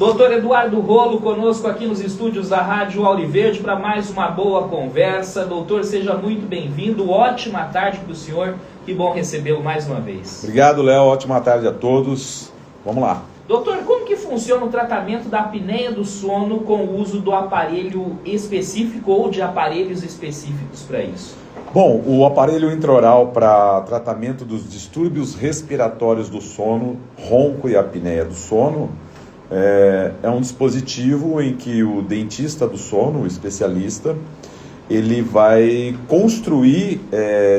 Doutor Eduardo Rolo conosco aqui nos estúdios da Rádio Auriverde para mais uma boa conversa. Doutor, seja muito bem-vindo. Ótima tarde para o senhor. Que bom recebê-lo mais uma vez. Obrigado, Léo. Ótima tarde a todos. Vamos lá. Doutor, como que funciona o tratamento da apneia do sono com o uso do aparelho específico ou de aparelhos específicos para isso? Bom, o aparelho intraoral para tratamento dos distúrbios respiratórios do sono, ronco e apneia do sono, é um dispositivo em que o dentista do sono, o especialista, ele vai construir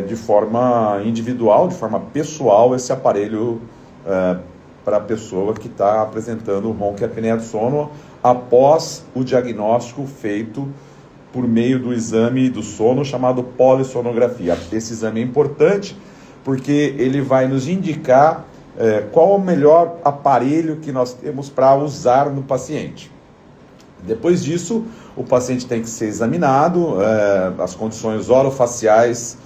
de forma individual, de forma pessoal, esse aparelho para a pessoa que está apresentando ronco e apneia do sono após o diagnóstico feito por meio do exame do sono chamado polissonografia. Esse exame é importante porque ele vai nos indicar qual o melhor aparelho que nós temos para usar no paciente. Depois disso, o paciente tem que ser examinado, as condições orofaciais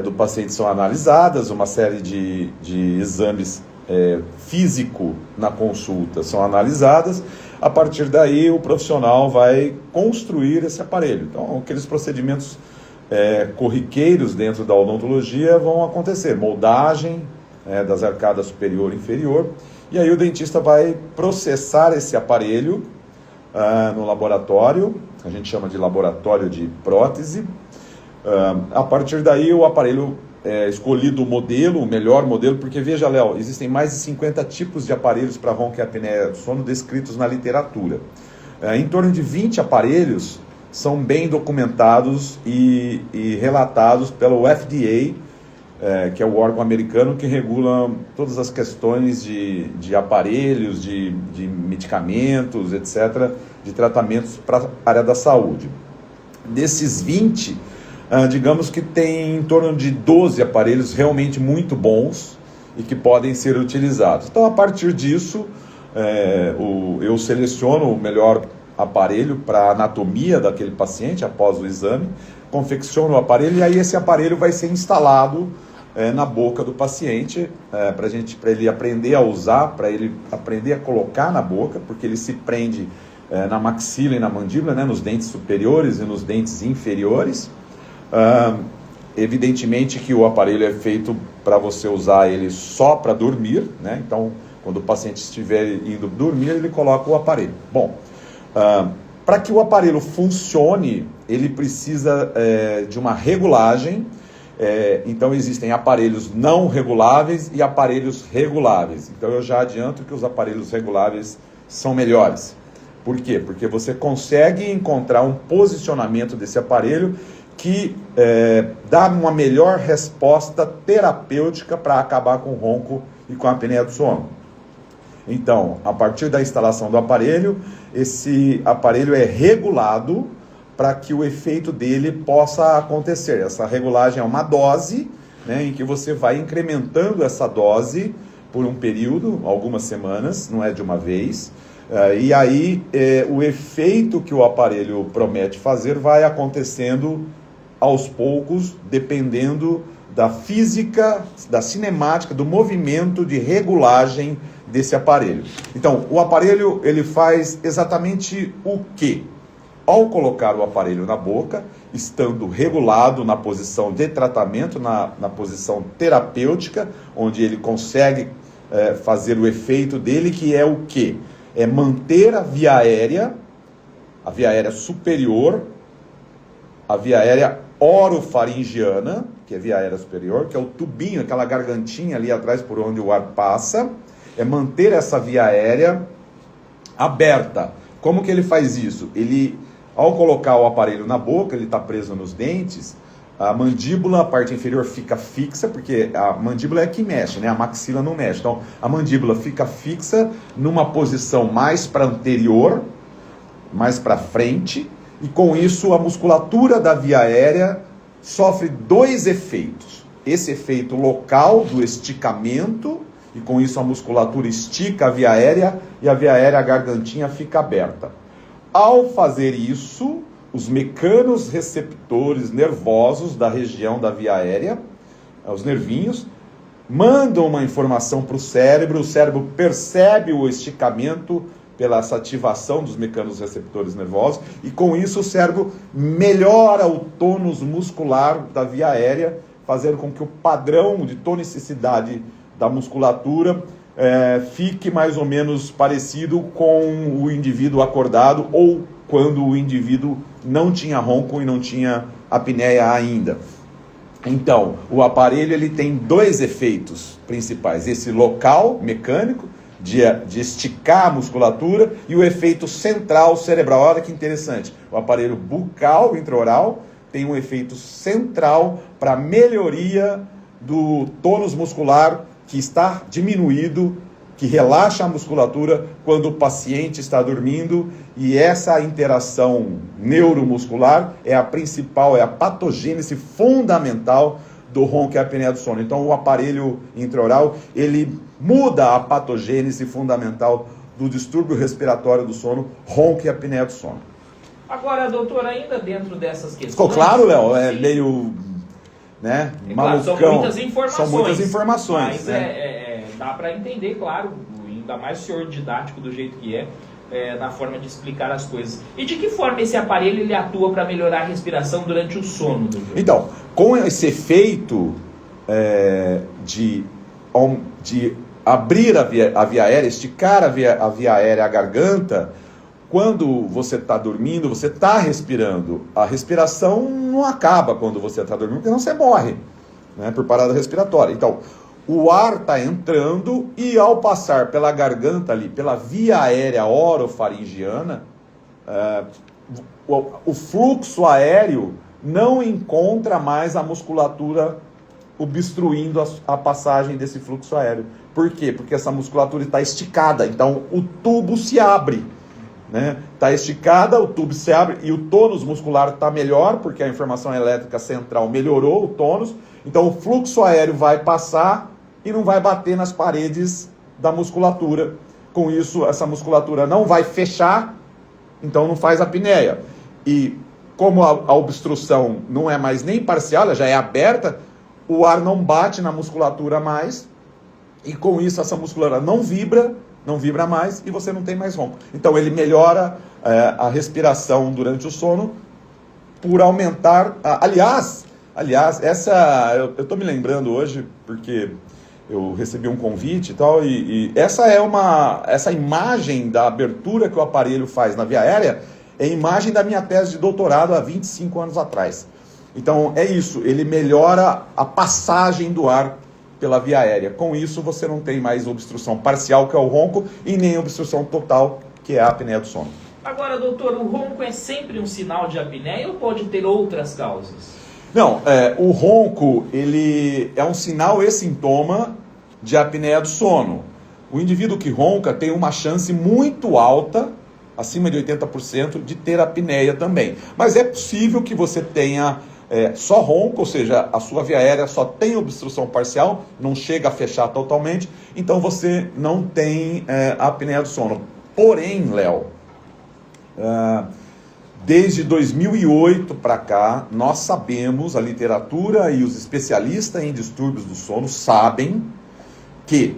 do paciente são analisadas, uma série de exames físico na consulta são analisadas. A partir daí, o profissional vai construir esse aparelho. Então, aqueles procedimentos corriqueiros dentro da odontologia vão acontecer, moldagem das arcadas superior e inferior, e aí o dentista vai processar esse aparelho no laboratório, a gente chama de laboratório de prótese. A partir daí o aparelho escolhido o melhor modelo, porque veja, Léo, existem mais de 50 tipos de aparelhos para ronco e apneia do sono descritos na literatura. Em torno de 20 aparelhos são bem documentados e relatados pelo FDA, que é o órgão americano que regula todas as questões de aparelhos, de medicamentos, etc., de tratamentos para a área da saúde. Desses 20, digamos que tem em torno de 12 aparelhos realmente muito bons e que podem ser utilizados. Então, a partir disso, eu seleciono o melhor aparelho para a anatomia daquele paciente após o exame, confecciono o aparelho e aí esse aparelho vai ser instalado na boca do paciente, para ele aprender a usar, para ele aprender a colocar na boca, porque ele se prende na maxila e na mandíbula, nos dentes superiores e nos dentes inferiores. Evidentemente que o aparelho é feito para você usar ele só para dormir, então quando o paciente estiver indo dormir, ele coloca o aparelho. Bom, para que o aparelho funcione, ele precisa de uma regulagem. Então existem aparelhos não reguláveis e aparelhos reguláveis. Então eu já adianto que os aparelhos reguláveis são melhores. Por quê? Porque você consegue encontrar um posicionamento desse aparelho que dá uma melhor resposta terapêutica para acabar com o ronco e com a apneia do sono. Então, a partir da instalação do aparelho, esse aparelho é regulado para que o efeito dele possa acontecer. Essa regulagem é uma dose, em que você vai incrementando essa dose por um período, algumas semanas, não é de uma vez, e aí o efeito que o aparelho promete fazer vai acontecendo aos poucos, dependendo da física, da cinemática, do movimento de regulagem desse aparelho. Então, o aparelho ele faz exatamente o quê? Ao colocar o aparelho na boca, estando regulado na posição de tratamento, na posição terapêutica, onde ele consegue fazer o efeito dele, que é o quê? É manter a via aérea superior, a via aérea orofaringiana, que é a via aérea superior, que é o tubinho, aquela gargantinha ali atrás por onde o ar passa, é manter essa via aérea aberta. Como que ele faz isso? Ele, ao colocar o aparelho na boca, ele está preso nos dentes, a mandíbula, a parte inferior fica fixa, porque a mandíbula é que mexe, a maxila não mexe. Então, a mandíbula fica fixa numa posição mais para anterior, mais para frente, e com isso a musculatura da via aérea sofre dois efeitos. Esse efeito local do esticamento, e com isso a musculatura estica a via aérea, e a via aérea, a gargantinha, fica aberta. Ao fazer isso, os mecanos receptores nervosos da região da via aérea, os nervinhos, mandam uma informação para o cérebro percebe o esticamento, pela essa ativação dos mecanos receptores nervosos, e com isso o cérebro melhora o tônus muscular da via aérea, fazendo com que o padrão de tonicidade da musculatura fique mais ou menos parecido com o indivíduo acordado ou quando o indivíduo não tinha ronco e não tinha apneia ainda. Então, o aparelho ele tem dois efeitos principais: esse local mecânico, de esticar a musculatura, e o efeito central cerebral. Olha que interessante, o aparelho bucal intraoral tem um efeito central para melhoria do tônus muscular que está diminuído, que relaxa a musculatura quando o paciente está dormindo, e essa interação neuromuscular é a principal, é a patogênese fundamental do ronco e apneia do sono. Então o aparelho intraoral, ele muda a patogênese fundamental do distúrbio respiratório do sono, ronco e apneia do sono. Agora, doutor, ainda dentro dessas questões... Ficou claro, Léo? É meio... né? Claro, são muitas informações. São muitas informações. Mas né? Dá para entender, claro, ainda mais o senhor didático do jeito que na forma de explicar as coisas. E de que forma esse aparelho ele atua para melhorar a respiração durante o sono, doutor? Então, com esse efeito de abrir a via aérea, esticar a via aérea, a garganta, quando você está dormindo, você está respirando. A respiração não acaba quando você está dormindo, porque senão você morre, né, por parada respiratória. Então, o ar está entrando e ao passar pela garganta ali, pela via aérea orofaringiana, o fluxo aéreo não encontra mais a musculatura obstruindo a passagem desse fluxo aéreo. Por quê? Porque essa musculatura está esticada, então o tubo se abre. Está esticada, o tubo se abre e o tônus muscular está melhor, porque a informação elétrica central melhorou o tônus, então o fluxo aéreo vai passar e não vai bater nas paredes da musculatura. Com isso, essa musculatura não vai fechar, então não faz apneia. E como a obstrução não é mais nem parcial, ela já é aberta, o ar não bate na musculatura mais, e com isso essa musculatura não vibra mais e você não tem mais ronco. Então ele melhora a respiração durante o sono por aumentar... Aliás, eu estou me lembrando hoje, porque eu recebi um convite e tal, e essa imagem da abertura que o aparelho faz na via aérea é a imagem da minha tese de doutorado há 25 anos atrás. Então é isso, ele melhora a passagem do ar pela via aérea. Com isso, você não tem mais obstrução parcial, que é o ronco, e nem obstrução total, que é a apneia do sono. Agora, doutor, o ronco é sempre um sinal de apneia ou pode ter outras causas? Não, o ronco, ele é um sinal e sintoma de apneia do sono. O indivíduo que ronca tem uma chance muito alta, acima de 80%, de ter apneia também. Mas é possível que você tenha... só ronco, ou seja, a sua via aérea só tem obstrução parcial, não chega a fechar totalmente, então você não tem apneia do sono. Porém, Léo, desde 2008 para cá, nós sabemos, a literatura e os especialistas em distúrbios do sono sabem que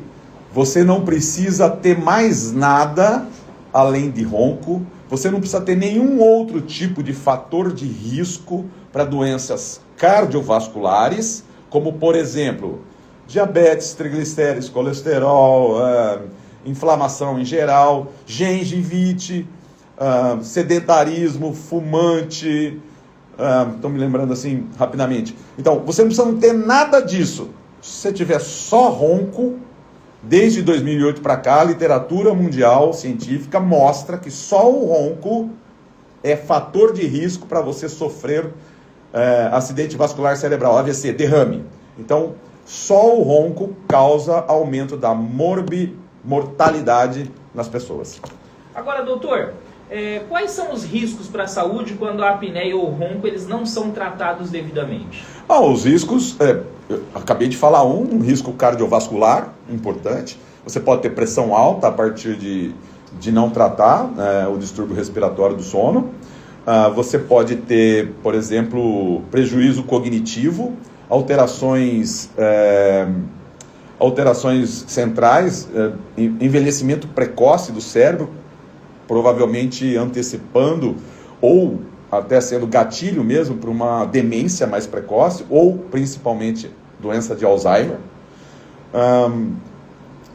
você não precisa ter mais nada além de ronco, você não precisa ter nenhum outro tipo de fator de risco para doenças cardiovasculares, como, por exemplo, diabetes, triglicéridos, colesterol, inflamação em geral, gengivite, sedentarismo, fumante, estou me lembrando assim rapidamente. Então, você não precisa não ter nada disso. Se você tiver só ronco, desde 2008 para cá, a literatura mundial científica mostra que só o ronco é fator de risco para você sofrer acidente vascular cerebral, AVC, derrame. Então, só o ronco causa aumento da mortalidade nas pessoas. Agora, doutor, quais são os riscos para a saúde quando a apneia ou o ronco eles não são tratados devidamente? Os riscos, eu acabei de falar um risco cardiovascular importante. Você pode ter pressão alta a partir de não tratar o distúrbio respiratório do sono. Você pode ter, por exemplo, prejuízo cognitivo, alterações centrais, envelhecimento precoce do cérebro, provavelmente antecipando ou até sendo gatilho mesmo para uma demência mais precoce ou principalmente doença de Alzheimer.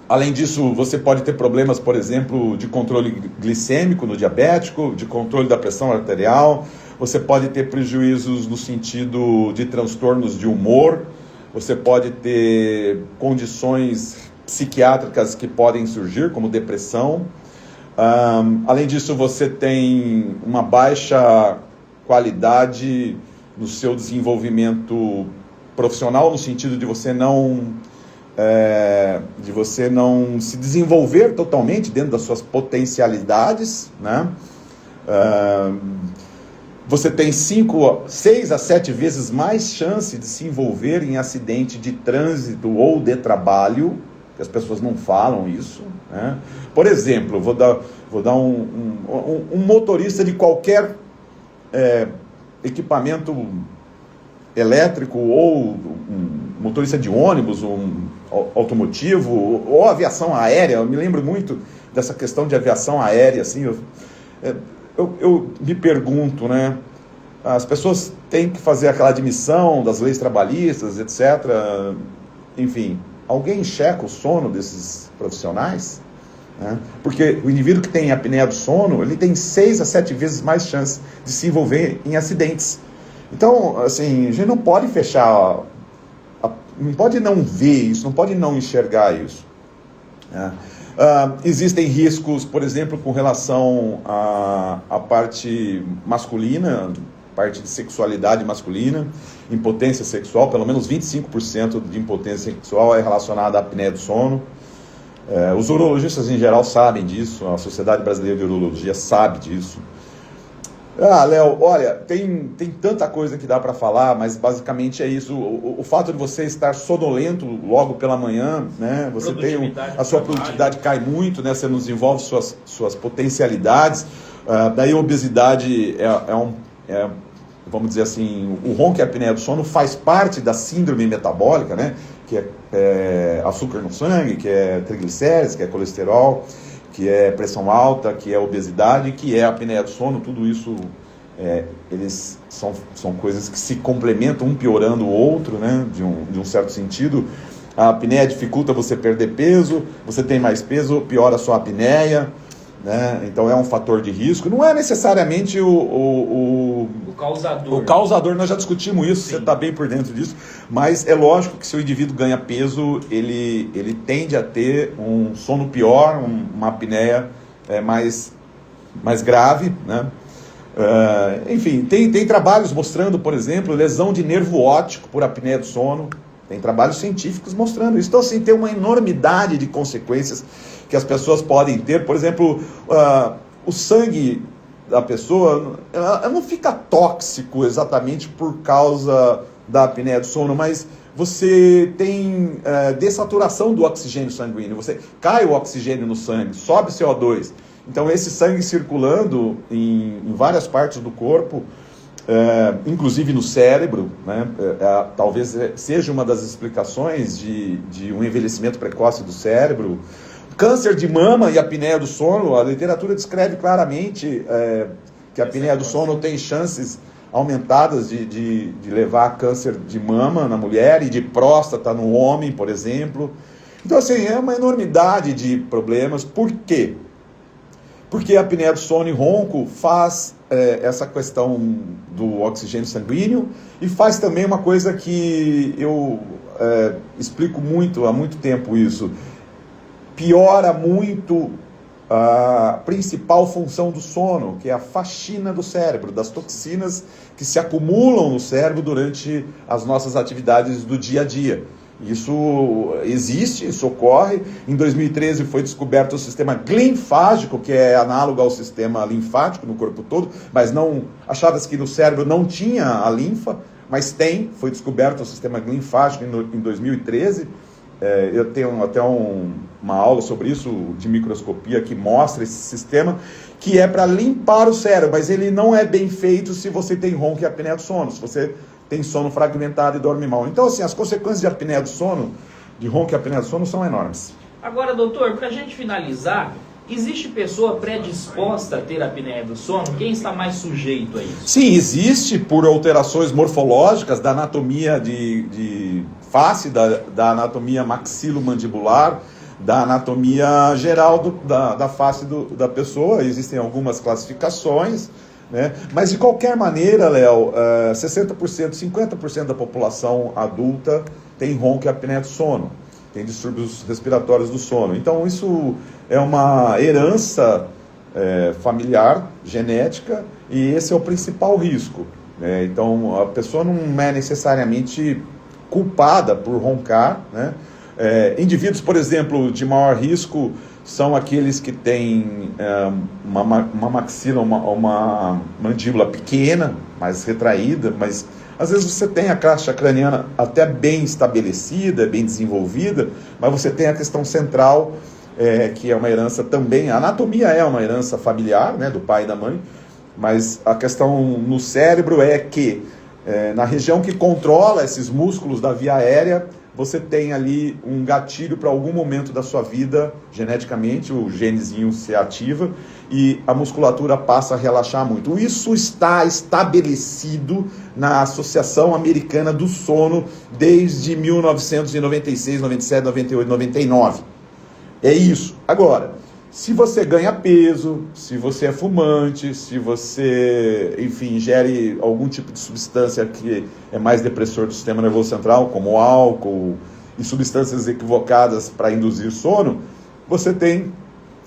Além disso, você pode ter problemas, por exemplo, de controle glicêmico no diabético, de controle da pressão arterial, você pode ter prejuízos no sentido de transtornos de humor, você pode ter condições psiquiátricas que podem surgir, como depressão. Além disso, você tem uma baixa qualidade no seu desenvolvimento profissional, no sentido de você não se desenvolver totalmente dentro das suas potencialidades, né? Você tem 6 a 7 vezes mais chance de se envolver em acidente de trânsito ou de trabalho, que as pessoas não falam isso, né? Por exemplo, vou dar um motorista de qualquer equipamento elétrico ou um motorista de ônibus, automotivo ou aviação aérea. Eu me lembro muito dessa questão de aviação aérea, assim, eu me pergunto, né? As pessoas têm que fazer aquela admissão das leis trabalhistas, etc. Enfim, alguém checa o sono desses profissionais? Né? Porque o indivíduo que tem apneia do sono, ele tem 6 a 7 vezes mais chance de se envolver em acidentes. Então, assim, a gente não pode fechar, não pode não ver isso, não pode não enxergar isso, né? Existem riscos, por exemplo, com relação à parte masculina, parte de sexualidade masculina, impotência sexual, pelo menos 25% de impotência sexual é relacionada à apneia do sono. Os urologistas em geral sabem disso, a Sociedade Brasileira de Urologia sabe disso. Léo, olha, tem tanta coisa que dá para falar, mas basicamente é isso. O fato de você estar sonolento logo pela manhã, né? Você tem a sua produtividade cai muito, né? Você não desenvolve suas potencialidades. Daí a obesidade vamos dizer assim, o ronco e a apneia do sono faz parte da síndrome metabólica, né? Que é açúcar no sangue, que é triglicérides, que é colesterol, que é pressão alta, que é obesidade, que é a apneia do sono. Tudo isso, eles são coisas que se complementam, um piorando o outro, né? De um certo sentido. A apneia dificulta você perder peso, você tem mais peso, piora a sua apneia, né? Então é um fator de risco. Não é necessariamente o causador. O causador, nós já discutimos isso, Sim. Você está bem por dentro disso, mas é lógico que se o indivíduo ganha peso, ele tende a ter um sono pior, uma apneia mais grave, né? Enfim, tem trabalhos mostrando, por exemplo, lesão de nervo óptico por apneia do sono. Tem trabalhos científicos mostrando isso. Então, assim, tem uma enormidade de consequências que as pessoas podem ter. Por exemplo, o sangue da pessoa ela não fica tóxico exatamente por causa da apneia do sono, mas você tem dessaturação do oxigênio sanguíneo. Cai o oxigênio no sangue, sobe CO2. Então, esse sangue circulando em várias partes do corpo, inclusive no cérebro, né? Talvez seja uma das explicações de um envelhecimento precoce do cérebro. Câncer de mama e apneia do sono, a literatura descreve claramente que a apneia do sono tem chances aumentadas de levar a câncer de mama na mulher e de próstata no homem, por exemplo. Então, assim, é uma enormidade de problemas. Por quê? Porque a apneia do sono e ronco faz essa questão do oxigênio sanguíneo e faz também uma coisa que eu explico há muito tempo isso. Piora muito a principal função do sono, que é a faxina do cérebro, das toxinas que se acumulam no cérebro durante as nossas atividades do dia a dia. Isso existe, isso ocorre. Em 2013 foi descoberto o sistema glinfágico, que é análogo ao sistema linfático no corpo todo, mas não achava-se que no cérebro não tinha a linfa, mas foi descoberto o sistema glinfágico em 2013. Eu tenho até uma aula sobre isso, de microscopia, que mostra esse sistema, que é para limpar o cérebro, mas ele não é bem feito se você tem ronco e apneia do sono, se você tem sono fragmentado e dorme mal. Então, assim, as consequências de apneia do sono, de ronco e apneia do sono, são enormes. Agora, doutor, para a gente finalizar, Existe pessoa predisposta a ter apneia do sono? Quem está mais sujeito a isso? Sim, existe por alterações morfológicas da anatomia de face, da anatomia maxilomandibular, da anatomia geral da face da pessoa. Existem algumas classificações, né? Mas de qualquer maneira, Léo, 60%, 50% da população adulta tem ronco e apneia do sono, tem distúrbios respiratórios do sono. Então isso é uma herança familiar, genética, e esse é o principal risco, né? Então a pessoa não é necessariamente culpada por roncar, né? Indivíduos, por exemplo, de maior risco são aqueles que têm uma maxila, uma mandíbula pequena, mais retraída, mas às vezes você tem a caixa craniana até bem estabelecida, bem desenvolvida, mas você tem a questão central, que é uma herança também. A anatomia é uma herança familiar, né, do pai e da mãe, mas a questão no cérebro é que na região que controla esses músculos da via aérea, você tem ali um gatilho para algum momento da sua vida, geneticamente, o genezinho se ativa e a musculatura passa a relaxar muito. Isso está estabelecido na Associação Americana do Sono desde 1996, 97, 98, 99. É isso. Agora, se você ganha peso, se você é fumante, se você, enfim, ingere algum tipo de substância que é mais depressor do sistema nervoso central, como álcool e substâncias equivocadas para induzir sono, você tem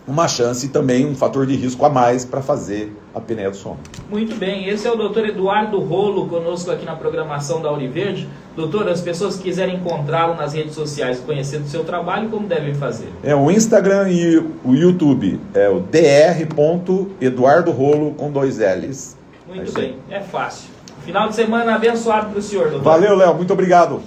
uma chance e também um fator de risco a mais para fazer a apneia do sono. Muito bem, esse é o Dr. Eduardo Rolo conosco aqui na programação da Auriverde. Doutor, as pessoas que quiserem encontrá-lo nas redes sociais, conhecer do seu trabalho, como devem fazer? O Instagram e o YouTube, o dr.eduardorolo com 2 L's. Muito bem, é fácil. Final de semana abençoado para o senhor, doutor. Valeu, Léo, muito obrigado.